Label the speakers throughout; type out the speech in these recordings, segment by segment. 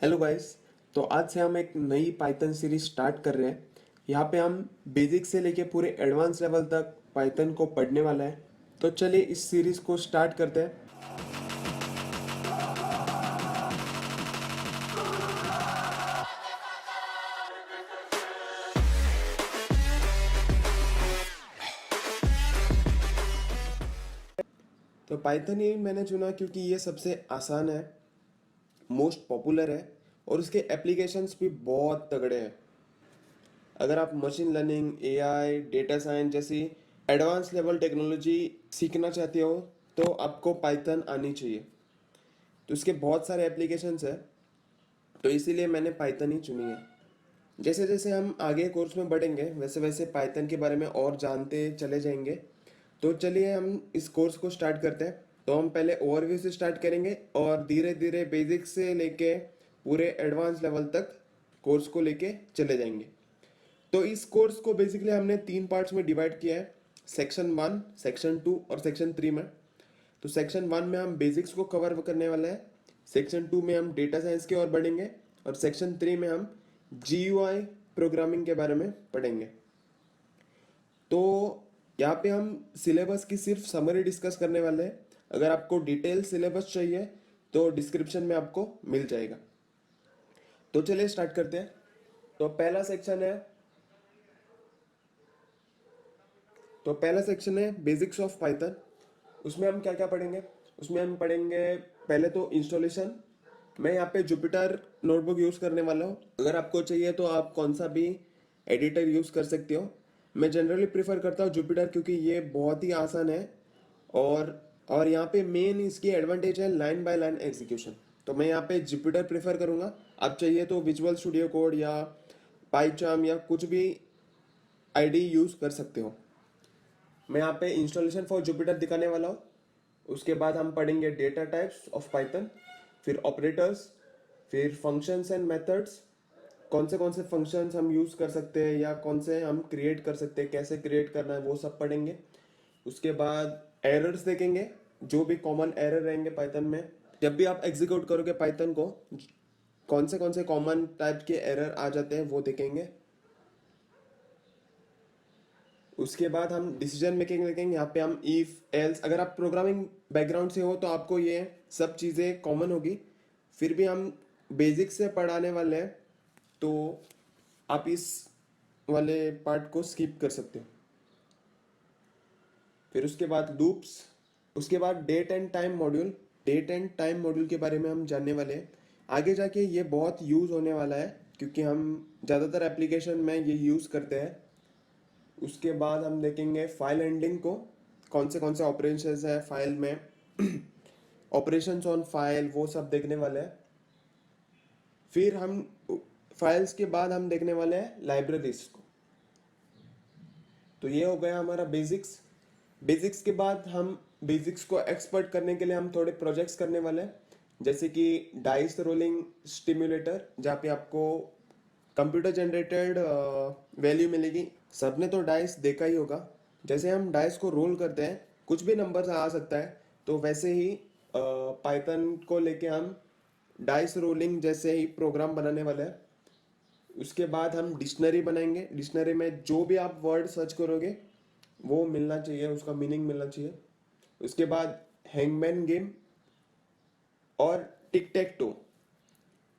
Speaker 1: Hello guys. तो आज से हम एक नई पाइथन सीरीज स्टार्ट कर रहे हैं। यहाँ पे हम बेसिक से लेके पूरे एडवांस लेवल तक पाइथन को पढ़ने वाला है। तो चलिए इस सीरीज को स्टार्ट करते हैं। तो पाइथन ही मैंने चुना क्योंकि ये सबसे आसान है, मोस्ट पॉपुलर है और इसके एप्लीकेशंस भी बहुत तगड़े हैं। अगर आप machine learning, AI, data science जैसी एडवांस लेवल टेक्नोलॉजी सीखना चाहते हो तो आपको पाइथन आनी चाहिए। तो इसके बहुत सारे एप्लीकेशंस है, तो इसीलिए मैंने पाइथन ही चुनी है। जैसे जैसे हम आगे कोर्स में बढ़ेंगे वैसे वैसे पाइथन के बारे में और जानते चले जाएंगे। तो चलिए हम इस कोर्स को स्टार्ट करते हैं। तो हम पहले ओवरव्यू से स्टार्ट करेंगे और धीरे धीरे बेसिक से लेके पूरे एडवांस लेवल तक कोर्स को लेके चले जाएंगे। तो इस कोर्स को बेसिकली हमने 3 पार्ट्स में डिवाइड किया है, सेक्शन 1, सेक्शन 2 और सेक्शन 3 में। तो सेक्शन 1 में हम बेसिक्स को कवर करने वाले हैं, सेक्शन 2 में हम डेटा साइंस की ओर बढ़ेंगे और सेक्शन 3 में हम GUI प्रोग्रामिंग के बारे में पढ़ेंगे। तो यहाँ पे हम सिलेबस की सिर्फ समरी डिस्कस करने वाले हैं। अगर आपको डिटेल सिलेबस चाहिए तो डिस्क्रिप्शन में आपको मिल जाएगा। तो चलिए स्टार्ट करते हैं। तो पहला सेक्शन है बेसिक्स ऑफ पाइथन। उसमें हम क्या क्या पढ़ेंगे? उसमें हम पढ़ेंगे पहले तो इंस्टॉलेशन। मैं यहाँ पे जुपिटर नोटबुक यूज़ करने वाला हूँ। अगर आपको चाहिए तो आप कौन सा भी एडिटर यूज़ कर सकते हो। मैं जनरली प्रेफर करता हूँ जुपिटर क्योंकि ये बहुत ही आसान है और यहाँ पे मेन इसकी एडवांटेज है लाइन बाय लाइन एग्जीक्यूशन। तो मैं यहाँ पे जुपिटर प्रेफर करूँगा। आप चाहिए तो विजुअल स्टूडियो कोड या पाइचार्म या कुछ भी आईडी यूज़ कर सकते हो। मैं यहाँ पे इंस्टॉलेशन फॉर जुपिटर दिखाने वाला हूँ। उसके बाद हम पढ़ेंगे डेटा टाइप्स ऑफ पाइथन, फिर ऑपरेटर्स, फिर फंक्शंस एंड मेथड्स, कौन से फंक्शंस हम यूज़ कर सकते हैं या कौन से हम क्रिएट कर सकते हैं, कैसे क्रिएट करना है वो सब पढ़ेंगे। उसके बाद एरर्स देखेंगे, जो भी कॉमन एरर रहेंगे पाइथन में। जब भी आप एग्जीक्यूट करोगे पाइथन को, कौन से कॉमन टाइप के एरर आ जाते हैं वो देखेंगे। उसके बाद हम डिसीजन मेकिंग देखेंगे। यहाँ पे हम इफ एल्स, अगर आप प्रोग्रामिंग बैकग्राउंड से हो तो आपको ये सब चीज़ें कॉमन होगी। फिर भी हम बेसिक से पढ़ाने वाले हैं तो आप इस वाले पार्ट को स्किप कर सकते हो। फिर उसके बाद लूप्स। उसके बाद डेट एंड टाइम मॉड्यूल के बारे में हम जानने वाले हैं। आगे जाके ये बहुत यूज़ होने वाला है क्योंकि हम ज़्यादातर एप्लीकेशन में ये यूज़ करते हैं। उसके बाद हम देखेंगे फाइल हैंडलिंग को, कौन से ऑपरेशंस है फाइल में ऑपरेशंस ऑन फाइल, वो सब देखने वाले हैं। फिर हम फाइल्स के बाद हम देखने वाले हैं लाइब्रेरीज को। तो ये हो गया हमारा बेसिक्स। बेसिक्स के बाद हम बेसिक्स को एक्सपर्ट करने के लिए हम थोड़े प्रोजेक्ट्स करने वाले हैं, जैसे कि डाइस रोलिंग स्टिम्युलेटर, जहाँ पे आपको कंप्यूटर जनरेटेड वैल्यू मिलेगी। सबने तो डाइस देखा ही होगा। जैसे हम डाइस को रोल करते हैं कुछ भी नंबर आ सकता है, तो वैसे ही पाइथन को लेके हम डाइस रोलिंग जैसे ही प्रोग्राम बनाने वाले हैं। उसके बाद हम डिक्शनरी बनाएंगे। डिक्शनरी में जो भी आप वर्ड सर्च करोगे वो मिलना चाहिए, उसका मीनिंग मिलना चाहिए। उसके बाद हैंगमैन गेम और टिक टेक टो,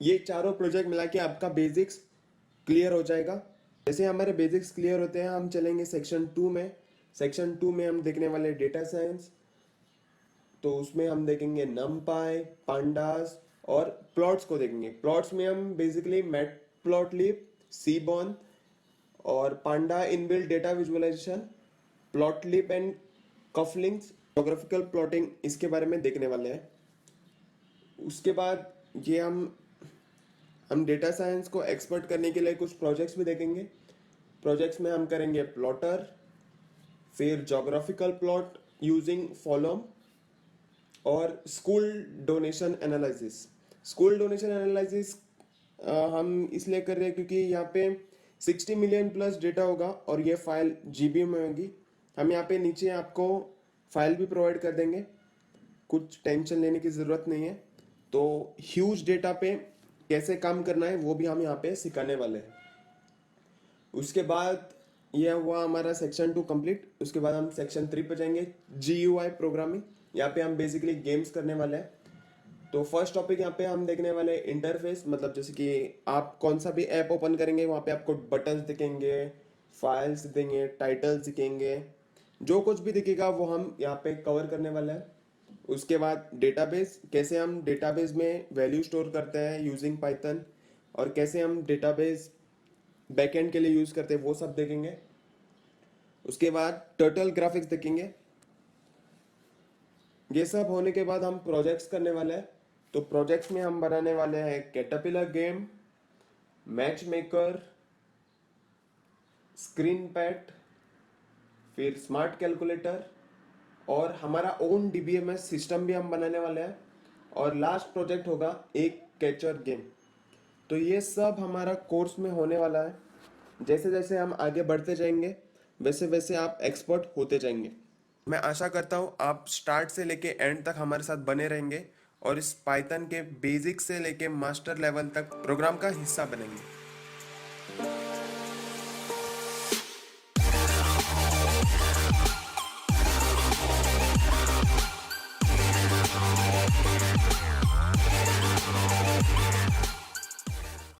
Speaker 1: ये चारों प्रोजेक्ट मिला के आपका बेसिक्स क्लियर हो जाएगा। जैसे हमारे बेसिक्स क्लियर होते हैं हम चलेंगे सेक्शन 2 में। सेक्शन 2 में हम देखने वाले डेटा साइंस। तो उसमें हम देखेंगे नमपाई, पांडास और प्लॉट्स को देखेंगे। प्लॉट्स में हम बेसिकली मैटप्लॉटलिब, सीबॉर्न और panda inbuilt data visualisation, plotlib and cufflinks, geographical plotting, इसके बारे में देखने वाले हैं। उसके बाद ये हम डेटा साइंस को एक्सपर्ट करने के लिए कुछ प्रोजेक्ट्स भी देखेंगे। प्रोजेक्ट्स में हम करेंगे प्लॉटर, फिर जोग्राफिकल प्लॉट यूजिंग फॉलोम और school donation analysis. School donation analysis हम इसलिए कर रहे हैं क्योंकि यहाँ पे 60 मिलियन प्लस डेटा होगा और ये फाइल जीबी में होगी। हम यहाँ पे नीचे आपको फाइल भी प्रोवाइड कर देंगे, कुछ टेंशन लेने की ज़रूरत नहीं है। तो ह्यूज डेटा पे कैसे काम करना है वो भी हम यहाँ पे सिखाने वाले हैं। उसके बाद यह हुआ हमारा सेक्शन 2 कंप्लीट। उसके बाद हम सेक्शन 3 पे जाएंगे, GUI प्रोग्रामिंग। यहाँ पे हम बेसिकली गेम्स करने वाले हैं। तो फर्स्ट टॉपिक यहाँ पे हम देखने वाले इंटरफेस, मतलब जैसे कि आप कौन सा भी ऐप ओपन करेंगे वहाँ पे आपको बटन्स दिखेंगे, फाइल्स दिखेंगे, टाइटल्स दिखेंगे, जो कुछ भी दिखेगा वो हम यहाँ पे कवर करने वाले हैं। उसके बाद डेटाबेस, कैसे हम डेटाबेस में वैल्यू स्टोर करते हैं यूजिंग पाइथन, और कैसे हम डेटाबेस बैकएंड के लिए यूज़ करते हैं वो सब देखेंगे। उसके बाद टर्टल ग्राफिक्स देखेंगे। ये सब होने के बाद हम प्रोजेक्ट्स करने वाले हैं। तो प्रोजेक्ट्स में हम बनाने वाले हैं caterpillar game, match maker, screen pad, फिर स्मार्ट कैलकुलेटर, और हमारा ओन DBMS सिस्टम भी हम बनाने वाले हैं। और लास्ट प्रोजेक्ट होगा एक कैचर गेम। तो ये सब हमारा कोर्स में होने वाला है। जैसे जैसे हम आगे बढ़ते जाएंगे वैसे वैसे आप एक्सपर्ट होते जाएंगे। मैं आशा करता हूँ आप स्टार्ट से लेके एंड तक हमारे साथ बने रहेंगे और इस पाइथन के बेसिक से लेके मास्टर लेवल तक प्रोग्राम का हिस्सा बनेंगे।